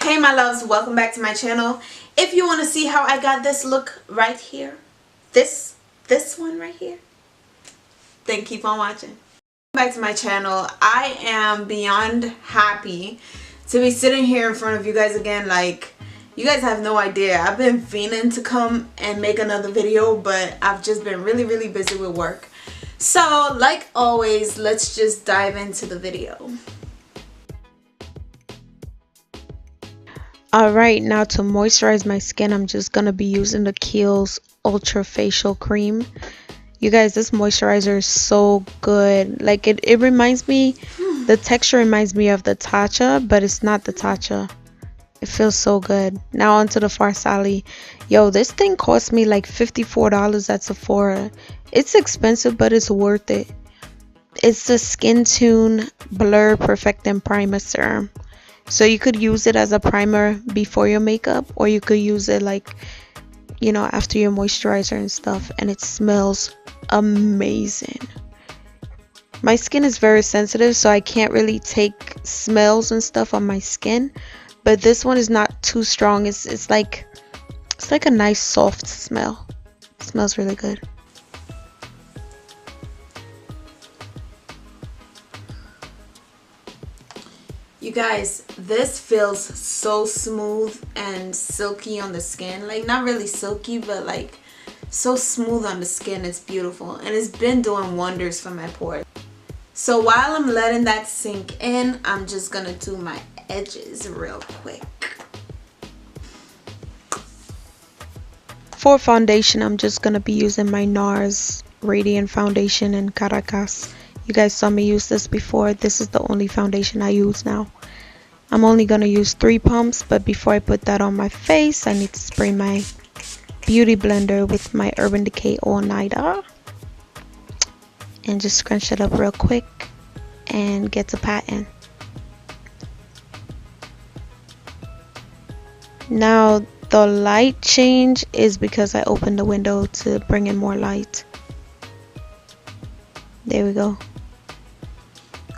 Hey my loves, welcome back to my channel. If you want to see how I got this look right here, this one right here, then keep on watching. Back to my channel. I am beyond happy to be sitting here in front of you guys again. Like, you guys have no idea. I've been fiending to come and make another video, but I've just been really busy with work. So like always, let's just dive into the video. Alright, now to moisturize my skin, I'm just going to be using the Kiehl's Ultra Facial Cream. You guys, this moisturizer is so good. Like, it reminds me, the texture reminds me of the Tatcha, but it's not the Tatcha. It feels so good. Now onto the Farsali. Yo, this thing cost me like $54 at Sephora. It's expensive, but it's worth it. It's the Skin Tune Blur Perfecting Primer Serum. So you could use it as a primer before your makeup, or you could use it like, you know, after your moisturizer and stuff, and it smells amazing. My skin is very sensitive, so I can't really take smells and stuff on my skin, but this one is not too strong. It's like a nice soft smell. It smells really good. You guys, this feels so smooth and silky on the skin. Like, not really silky, but like so smooth on the skin. It's beautiful, and it's been doing wonders for my pores. So while I'm letting that sink in, I'm just gonna do my edges real quick. For foundation, I'm just gonna be using my NARS Radiant Foundation in Caracas. You guys saw me use this before. This is the only foundation I use now. I'm only going to use 3 pumps, but before I put that on my face, I need to spray my beauty blender with my Urban Decay All Nighter. And just scrunch it up real quick and get to patting. Now, the light change is because I opened the window to bring in more light. There we go.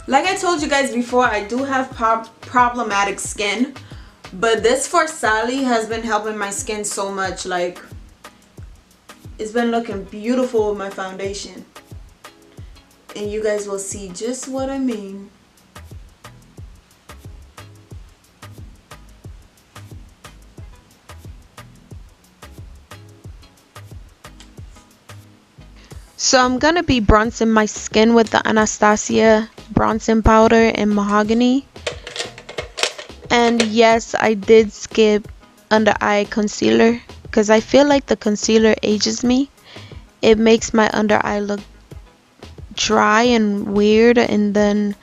Like I told you guys before, I do have problematic skin, but this Farsali has been helping my skin so much. Like, it's been looking beautiful with my foundation, and you guys will see just what I mean. So I'm gonna be bronzing my skin with the Anastasia bronzing powder in Mahogany. And yes, I did skip under eye concealer because I feel like the concealer ages me. It makes my under eye look dry and weird, and then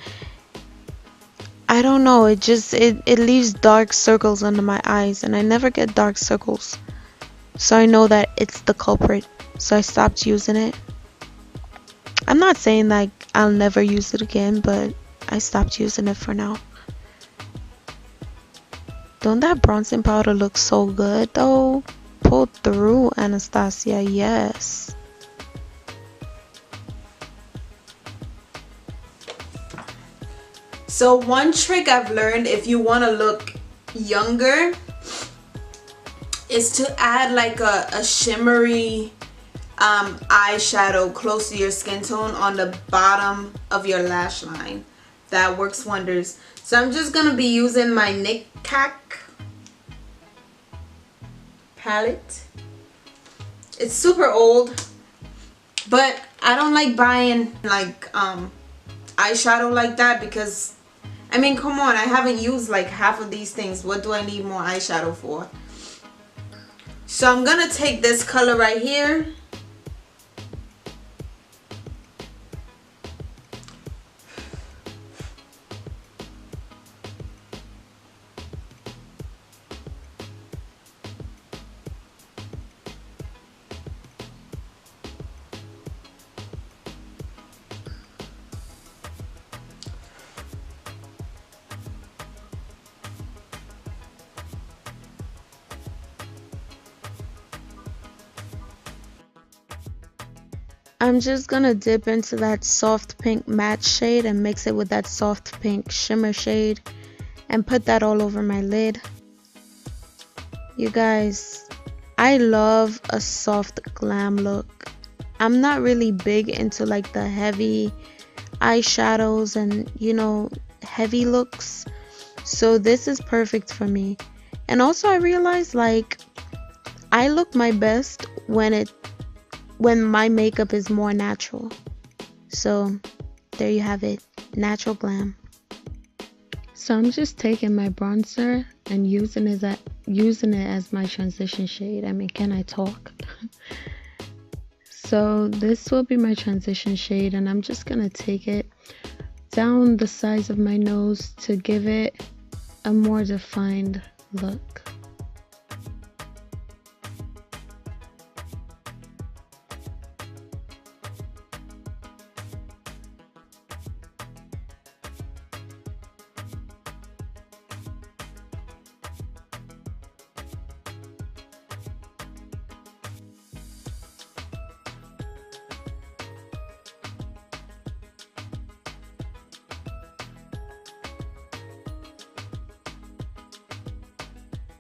I don't know, it leaves dark circles under my eyes, and I never get dark circles. So I know that it's the culprit, so I stopped using it. I'm not saying like I'll never use it again, but I stopped using it for now. Don't that bronzing powder look so good though? Pull through, Anastasia, yes. So one trick I've learned if you want to look younger is to add like a shimmery eyeshadow close to your skin tone on the bottom of your lash line. That works wonders. So I'm just gonna be using my Nick Cack palette. It's super old, but I don't like buying like eyeshadow like that because, I mean, come on, I haven't used like half of these things. What do I need more eyeshadow for? So I'm gonna take this color right here. I'm just gonna dip into that soft pink matte shade and mix it with that soft pink shimmer shade and put that all over my lid. You guys, I love a soft glam look. I'm not really big into like the heavy eyeshadows and heavy looks. So this is perfect for me. And also I realized like I look my best when my makeup is more natural. So there you have it, natural glam. So I'm just taking my bronzer and using it as my transition shade. I mean, can I talk? So this will be my transition shade, and I'm just gonna take it down the sides of my nose to give it a more defined look.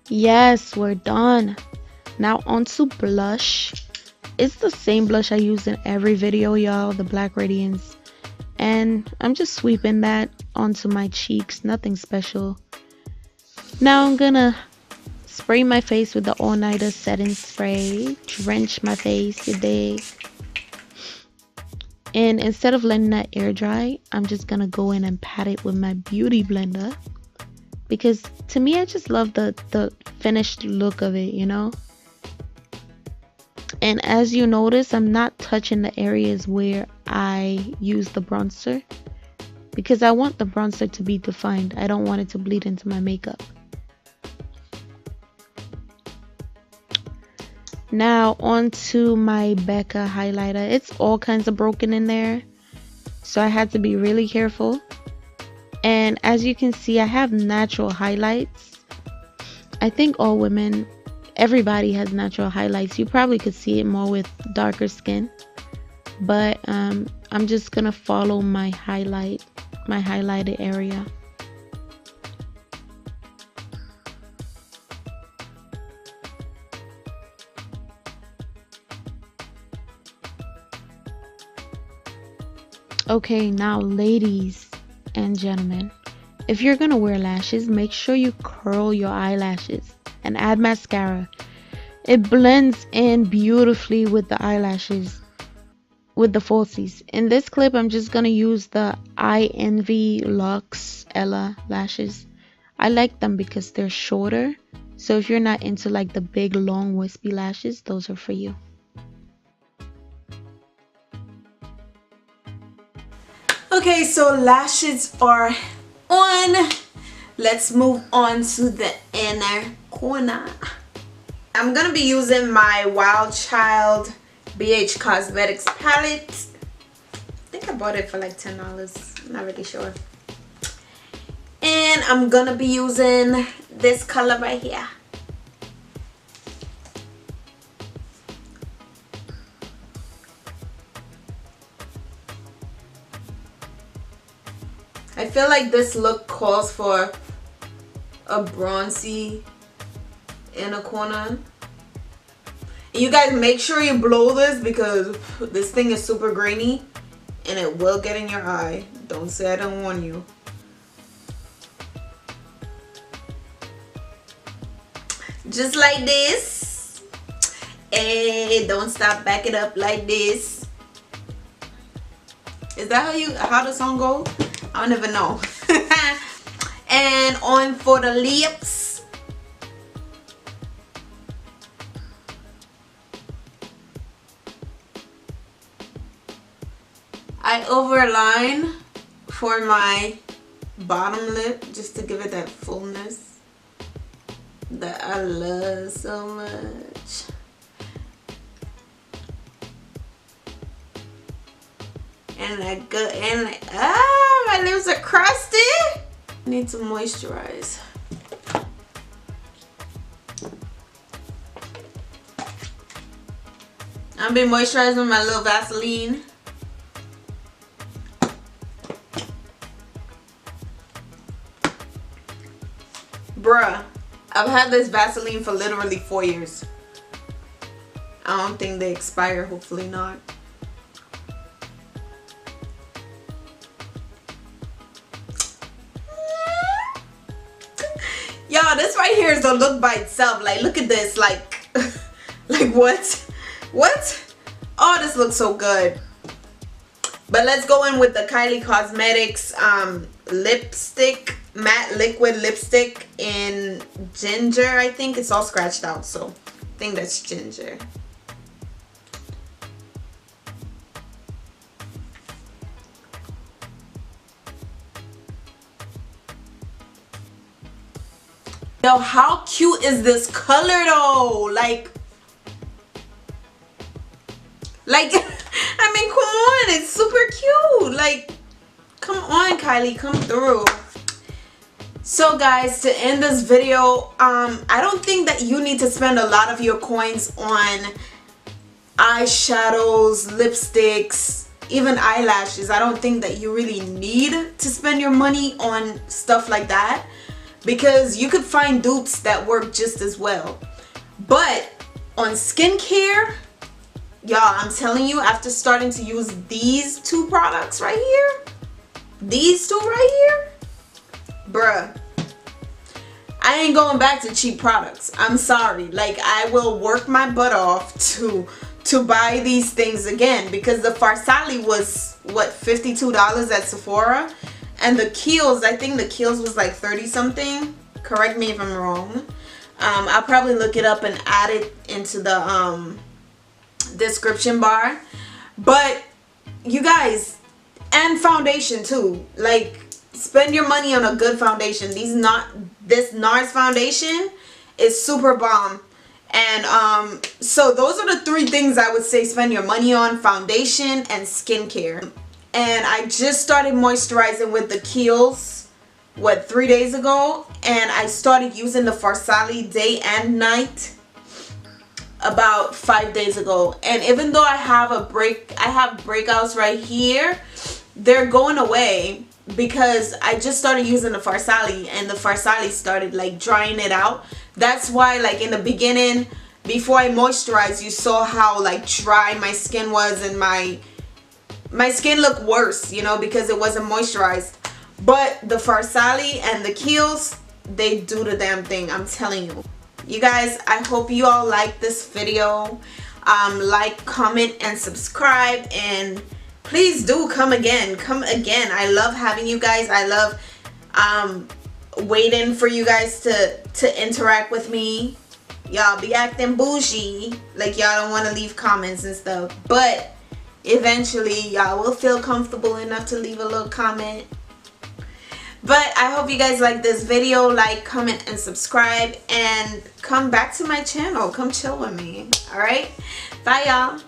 Yes, we're done. Now on to blush. It's the same blush I use in every video, y'all, the Black Radiance. And I'm just sweeping that onto my cheeks, nothing special. Now I'm gonna spray my face with the All Nighter setting spray, drench my face, you dig? And instead of letting that air dry, I'm just gonna go in and pat it with my beauty blender. Because to me, I just love the finished look of it, And as you notice, I'm not touching the areas where I use the bronzer, because I want the bronzer to be defined. I don't want it to bleed into my makeup. Now on to my Becca highlighter. It's all kinds of broken in there, so I had to be really careful. And as you can see, I have natural highlights. I think all women, everybody has natural highlights. You probably could see it more with darker skin, but I'm just gonna follow my highlighted area. Okay, now ladies and gentlemen, if you're gonna wear lashes, make sure you curl your eyelashes and add mascara. It blends in beautifully with the eyelashes, with the falsies. In this clip, I'm just gonna use the I Envy Luxe Ella lashes. I like them because they're shorter, so if you're not into like the big long wispy lashes, those are for you. Okay, so lashes are on. Let's move on to the inner corner. I'm gonna be using my Wild Child BH Cosmetics palette. I think I bought it for like $10. I'm not really sure. And I'm gonna be using this color right here. I feel like this look calls for a bronzy inner corner. And you guys make sure you blow this because this thing is super grainy and it will get in your eye. Don't say I don't warn you. Just like this. Hey, don't stop, back it up like this. Is that how the song goes? I don't even know. And on for the lips. I overline for my bottom lip just to give it that fullness that I love so much. And I go and my lips are crusty. I need to moisturize. I've been moisturizing my little Vaseline. Bruh, I've had this Vaseline for literally 4 years. I don't think they expire, hopefully not. Y'all, this right here is the look by itself. Like, look at this. Like, like what? What? Oh, this looks so good. But let's go in with the Kylie Cosmetics lipstick, matte liquid lipstick in ginger. I think it's all scratched out, so I think that's ginger. Yo, how cute is this color though? Like I mean, come on, it's super cute. Like, come on, Kylie, come through. So guys, to end this video, I don't think that you need to spend a lot of your coins on eyeshadows, lipsticks, even eyelashes. I don't think that you really need to spend your money on stuff like that, because you could find dupes that work just as well. But on skincare, y'all, I'm telling you, after starting to use these two products right here, these two right here, bruh, I ain't going back to cheap products. I'm sorry. Like, I will work my butt off to buy these things again, because the Farsali was what, $52 at Sephora, and the Kiehl's, I think the Kiehl's was like 30 something. Correct me if I'm wrong. I'll probably look it up and add it into the description bar. But you guys, and foundation too, like, spend your money on a good foundation. This NARS foundation is super bomb. And so those are the three things I would say spend your money on: foundation and skincare. And I just started moisturizing with the Kiehl's, what, 3 days ago, and I started using the Farsali day and night about 5 days ago. And even though I have breakouts right here, they're going away because I just started using the Farsali, and the Farsali started like drying it out. That's why, like, in the beginning, before I moisturized, you saw how like dry my skin was, and my skin looked worse, you know, because it wasn't moisturized. But the Farsali and the Kiehl's, they do the damn thing, I'm telling you. You guys, I hope you all like this video. Like, comment, and subscribe, and please do come again. I love having you guys. I love waiting for you guys to interact with me. Y'all be acting bougie, like y'all don't want to leave comments and stuff, but eventually y'all will feel comfortable enough to leave a little comment. But I hope you guys like this video. Like, comment, and subscribe, and come back to my channel. Come chill with me. Alright, bye y'all.